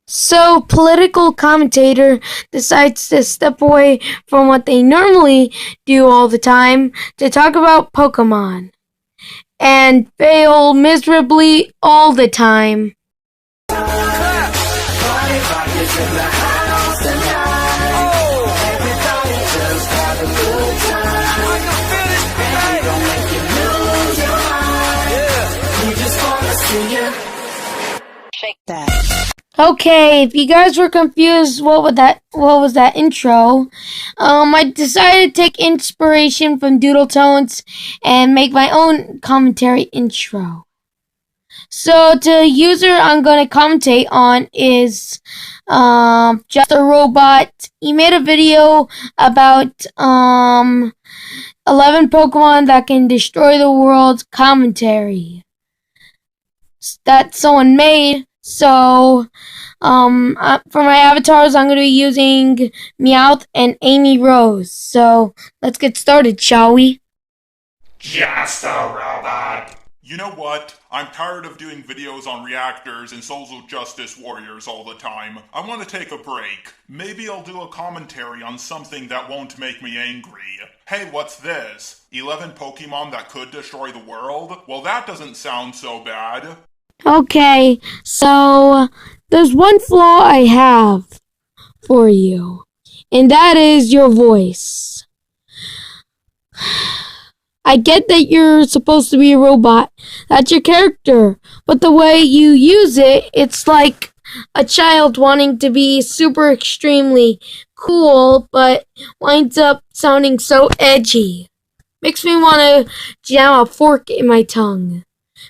So, political commentator decides to step away from what they normally do all the time to talk about Pokemon and fail miserably all the time. Shake that. Okay, if you guys were confused, what was that intro? I decided to take inspiration from Doodle Tones and make my own commentary intro. So the user I'm gonna commentate on is Just a Robot. He made a video about 11 Pokemon that can destroy the world commentary that someone made. So, for my avatars, I'm going to be using Meowth and Amy Rose. So, let's get started, shall we? Just a robot. You know what? I'm tired of doing videos on reactors and social justice warriors all the time. I want to take a break. Maybe I'll do a commentary on something that won't make me angry. Hey, what's this? 11 Pokemon that could destroy the world? Well, that doesn't sound so bad. Okay, so there's one flaw I have for you, and that is your voice. I get that you're supposed to be a robot. That's your character. But the way you use it, it's like a child wanting to be super extremely cool, but winds up sounding so edgy. Makes me want to jam a fork in my tongue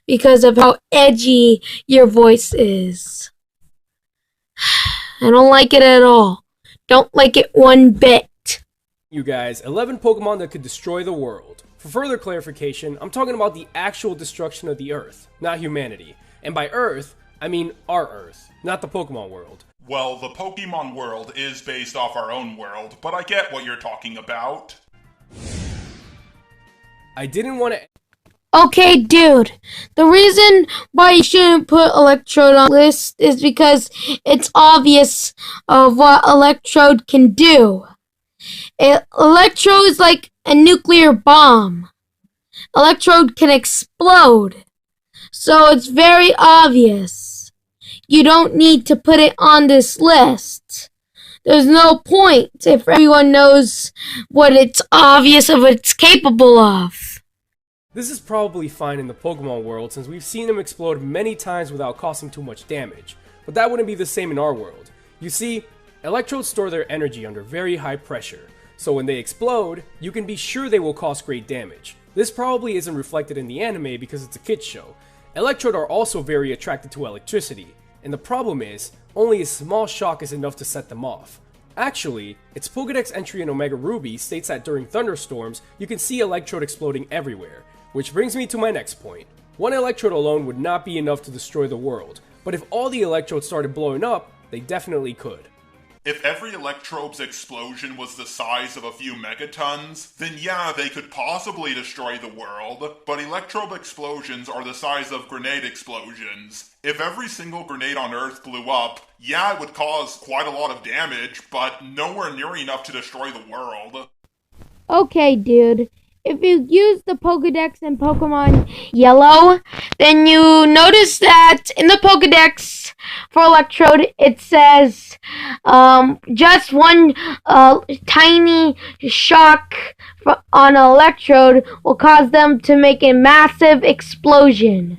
because of how edgy your voice is. I don't like it at all. Don't like it one bit. You guys, 11 Pokemon that could destroy the world. For further clarification, I'm talking about the actual destruction of the Earth, not humanity. And by Earth, I mean our Earth, not the Pokemon world. Well, the Pokemon world is based off our own world, but I get what you're talking about. I didn't want to... Okay, dude, the reason why you shouldn't put Electrode on the list is because it's obvious of what Electrode can do. Electrode is like a nuclear bomb. Electrode can explode. So it's very obvious. You don't need to put it on this list. There's no point if everyone knows what it's obvious of what it's capable of. This is probably fine in the Pokemon world since we've seen them explode many times without causing too much damage, but that wouldn't be the same in our world. You see, Electrodes store their energy under very high pressure, so when they explode, you can be sure they will cause great damage. This probably isn't reflected in the anime because it's a kids show. Electrode are also very attracted to electricity, and the problem is, only a small shock is enough to set them off. Actually, its Pokédex entry in Omega Ruby states that during thunderstorms, you can see Electrode exploding everywhere. Which brings me to my next point. One Electrode alone would not be enough to destroy the world, but if all the Electrodes started blowing up, they definitely could. If every Electrode's explosion was the size of a few megatons, then yeah, they could possibly destroy the world, but Electrode explosions are the size of grenade explosions. If every single grenade on Earth blew up, yeah, it would cause quite a lot of damage, but nowhere near enough to destroy the world. Okay, dude. If you use the Pokédex in Pokemon Yellow, then you notice that in the Pokédex for Electrode, it says just one tiny shock on an Electrode will cause them to make a massive explosion.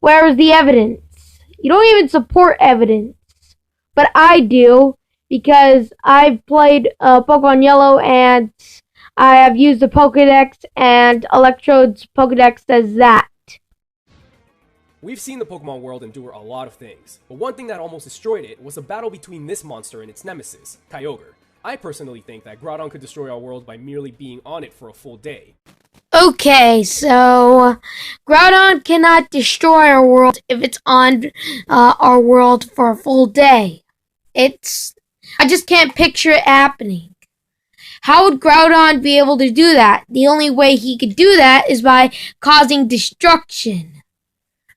Where's the evidence? You don't even support evidence. But I do, because I've played Pokemon Yellow and I have used the Pokédex, and Electrode's Pokédex says that. We've seen the Pokemon world endure a lot of things, but one thing that almost destroyed it was a battle between this monster and its nemesis, Kyogre. I personally think that Groudon could destroy our world by merely being on it for a full day. Okay, so Groudon cannot destroy our world if it's on our world for a full day. I just can't picture it happening. How would Groudon be able to do that? The only way he could do that is by causing destruction,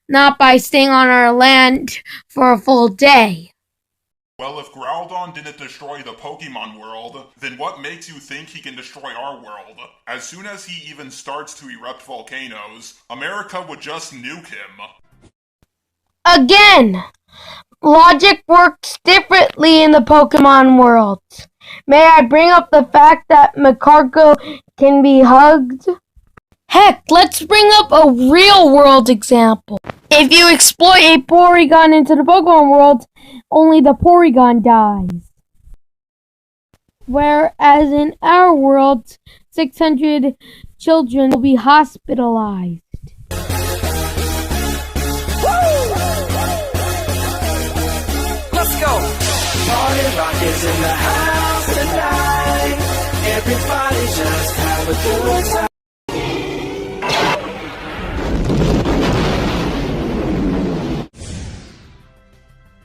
not by staying on our land for a full day. Well, if Groudon didn't destroy the Pokemon world, then what makes you think he can destroy our world? As soon as he even starts to erupt volcanoes, America would just nuke him. Again, logic works differently in the Pokemon world. May I bring up the fact that Macargo can be hugged? Heck, let's bring up a real world example. If you exploit a Porygon into the Pokemon world, only the Porygon dies. Whereas in our world, 600 children will be hospitalized. Let's go! Party Rock is in the house tonight. Everybody just have a good time.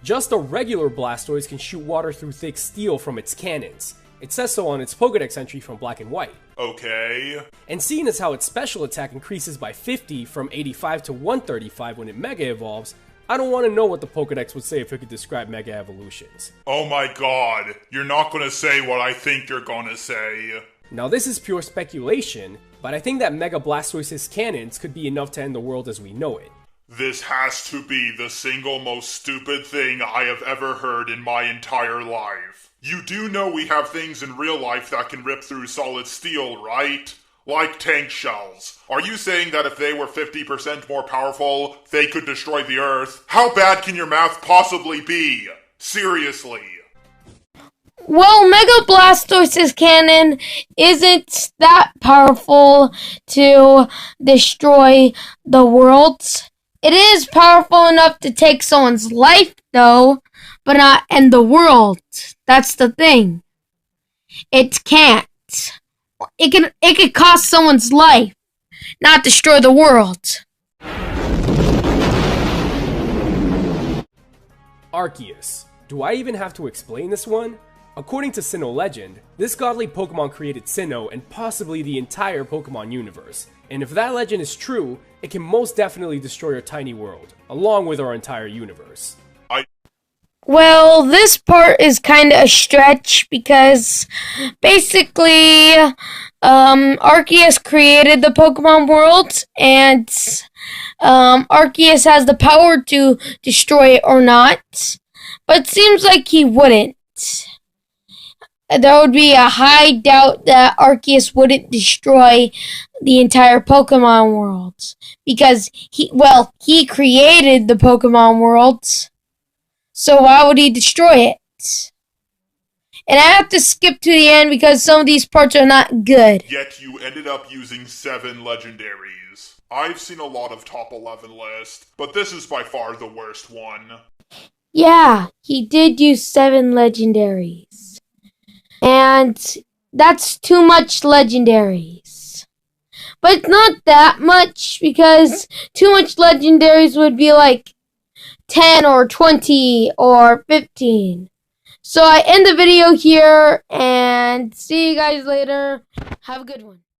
Just a regular Blastoise can shoot water through thick steel from its cannons. It says so on its Pokédex entry from Black and White. Okay. And seeing as how its special attack increases by 50 from 85 to 135 when it Mega Evolves, I don't want to know what the Pokédex would say if it could describe Mega Evolutions. Oh my god, you're not gonna say what I think you're gonna say. Now this is pure speculation, but I think that Mega Blastoise's cannons could be enough to end the world as we know it. This has to be the single most stupid thing I have ever heard in my entire life. You do know we have things in real life that can rip through solid steel, right? Like tank shells. Are you saying that if they were 50% more powerful, they could destroy the Earth? How bad can your math possibly be? Seriously. Well, Mega Blastoise's cannon isn't that powerful to destroy the world. It is powerful enough to take someone's life, though, but not end the world. That's the thing. It can't. It could cost someone's life, not destroy the world. Arceus. Do I even have to explain this one? According to Sinnoh legend, this godly Pokemon created Sinnoh and possibly the entire Pokemon universe. And if that legend is true, it can most definitely destroy our tiny world, along with our entire universe. Well, this part is kind of a stretch because basically, Arceus created the Pokemon world, and Arceus has the power to destroy it or not, but it seems like he wouldn't. There would be a high doubt that Arceus wouldn't destroy the entire Pokemon world because he created the Pokemon world. So why would he destroy it? And I have to skip to the end because some of these parts are not good. Yet you ended up using 7 legendaries. I've seen a lot of top 11 lists, but this is by far the worst one. Yeah, he did use 7 legendaries. And that's too much legendaries. But it's not that much because too much legendaries would be like 10 or 20 or 15. So I end the video here and see you guys later. Have a good one.